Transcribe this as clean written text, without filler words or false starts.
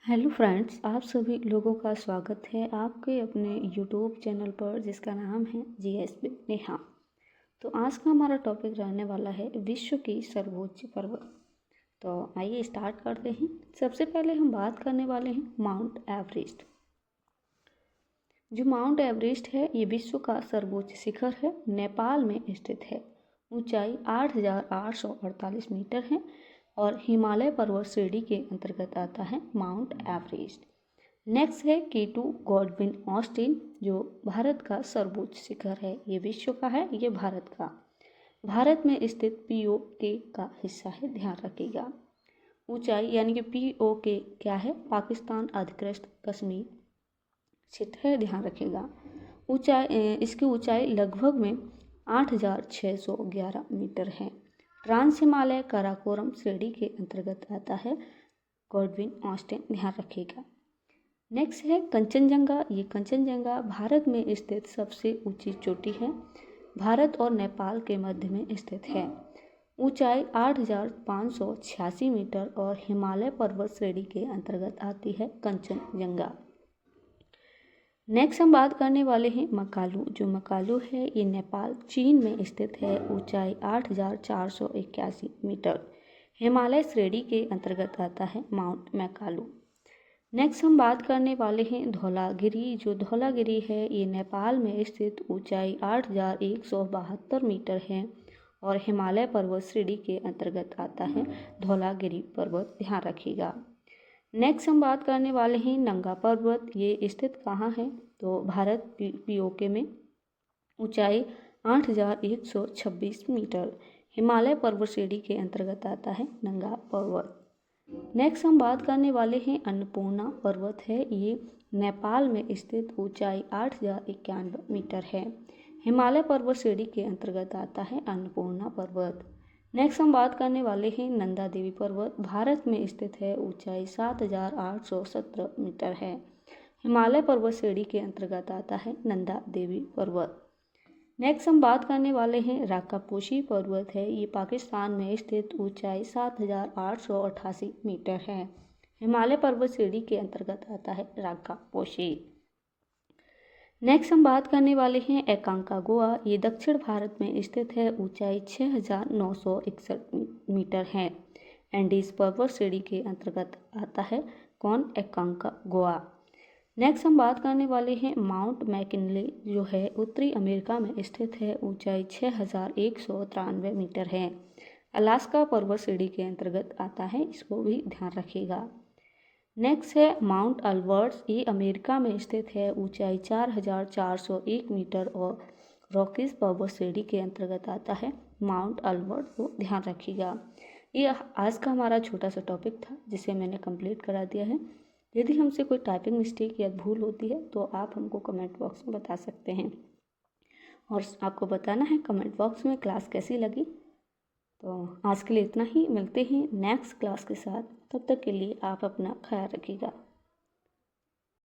Hello friends, आप सभी लोगों का स्वागत है आपके अपने यूट्यूब चैनल पर जिसका नाम है जीएस विद नेहा। तो आज का हमारा टॉपिक रहने वाला है विश्व की सर्वोच्च पर्वत। तो आइए स्टार्ट करते हैं। सबसे पहले हम बात करने वाले हैं माउंट एवरेस्ट। जो माउंट एवरेस्ट है ये विश्व का सर्वोच्च शिखर है, नेपाल में स्थित है। ऊंचाई 8,848 मीटर है और हिमालय पर्वत श्रेणी के अंतर्गत आता है माउंट एवरेस्ट। नेक्स्ट है K2 गॉडविन ऑस्टिन, जो भारत का सर्वोच्च शिखर है। ये विश्व का है, ये भारत में स्थित POK का हिस्सा है, ध्यान रखिएगा। ऊंचाई यानी कि POK क्या है, पाकिस्तान अधिकृत कश्मीर क्षेत्र है, ध्यान रखिएगा। इसकी ऊंचाई लगभग में 8,611 मीटर है। ट्रांस हिमालय काराकोरम श्रेणी के अंतर्गत आता है गॉडविन ऑस्टिन, ध्यान रखिएगा। नेक्स्ट है कंचनजंगा। ये कंचनजंगा भारत में स्थित सबसे ऊंची चोटी है, भारत और नेपाल के मध्य में स्थित है। ऊंचाई 8,586 मीटर और हिमालय पर्वत श्रेणी के अंतर्गत आती है कंचनजंगा। नेक्स्ट हम बात करने वाले हैं मकालू। जो मकालू है ये नेपाल चीन में स्थित है। ऊंचाई 8,481 मीटर, हिमालय श्रेणी के अंतर्गत आता है माउंट मैकालू। नेक्स्ट हम बात करने वाले हैं धौलागिरी। जो धौलागिरी है ये नेपाल में स्थित ऊंचाई 8,172 मीटर है और हिमालय पर्वत श्रेणी के अंतर्गत आता है धौलागिरी पर्वत, ध्यान रखिएगा। नेक्स्ट हम बात करने वाले हैं नंगा पर्वत। ये स्थित कहाँ है, तो भारत POK में। ऊंचाई 8,126 मीटर, हिमालय पर्वत श्रेणी के अंतर्गत आता है नंगा पर्वत। नेक्स्ट हम बात करने वाले हैं अन्नपूर्णा पर्वत है। ये नेपाल में स्थित ऊंचाई 8,091 मीटर है, हिमालय पर्वत श्रेणी के अंतर्गत आता है अन्नपूर्णा पर्वत। नेक्स्ट हम बात करने वाले हैं नंदा देवी पर्वत। भारत में स्थित है, ऊंचाई 7,817 मीटर है, हिमालय पर्वत श्रेणी के अंतर्गत आता है नंदा देवी पर्वत। नेक्स्ट हम बात करने वाले हैं राकापोशी पर्वत है। ये पाकिस्तान में स्थित ऊंचाई 7,888 मीटर है, हिमालय पर्वत श्रेणी के अंतर्गत आता है राकापोशी। नेक्स्ट हम बात करने वाले हैं एकांकागुआ। ये दक्षिण भारत में स्थित है, ऊंचाई 6,961 मीटर है, एंडीज पर्वत श्रेणी के अंतर्गत आता है कौन, एकांकागुआ। नेक्स्ट हम बात करने वाले हैं माउंट मैकिनले, जो है उत्तरी अमेरिका में स्थित है। ऊंचाई 6,193 मीटर है, अलास्का पर्वत श्रेणी के अंतर्गत आता है, इसको भी ध्यान रखिएगा। नेक्स्ट है माउंट अल्बर्ट। ये अमेरिका में स्थित है, ऊंचाई 4,401 मीटर और रॉकीज पर्वत श्रेणी के अंतर्गत आता है माउंट अल्बर्ट, को ध्यान रखिएगा। ये आज का हमारा छोटा सा टॉपिक था जिसे मैंने कंप्लीट करा दिया है। यदि हमसे कोई टाइपिंग मिस्टेक या भूल होती है तो आप हमको कमेंट बॉक्स में बता सकते हैं और आपको बताना है कमेंट बॉक्स में क्लास कैसी लगी। तो आज के लिए इतना ही, मिलते हैं नेक्स्ट क्लास के साथ। तब तक के लिए आप अपना ख्याल रखिएगा।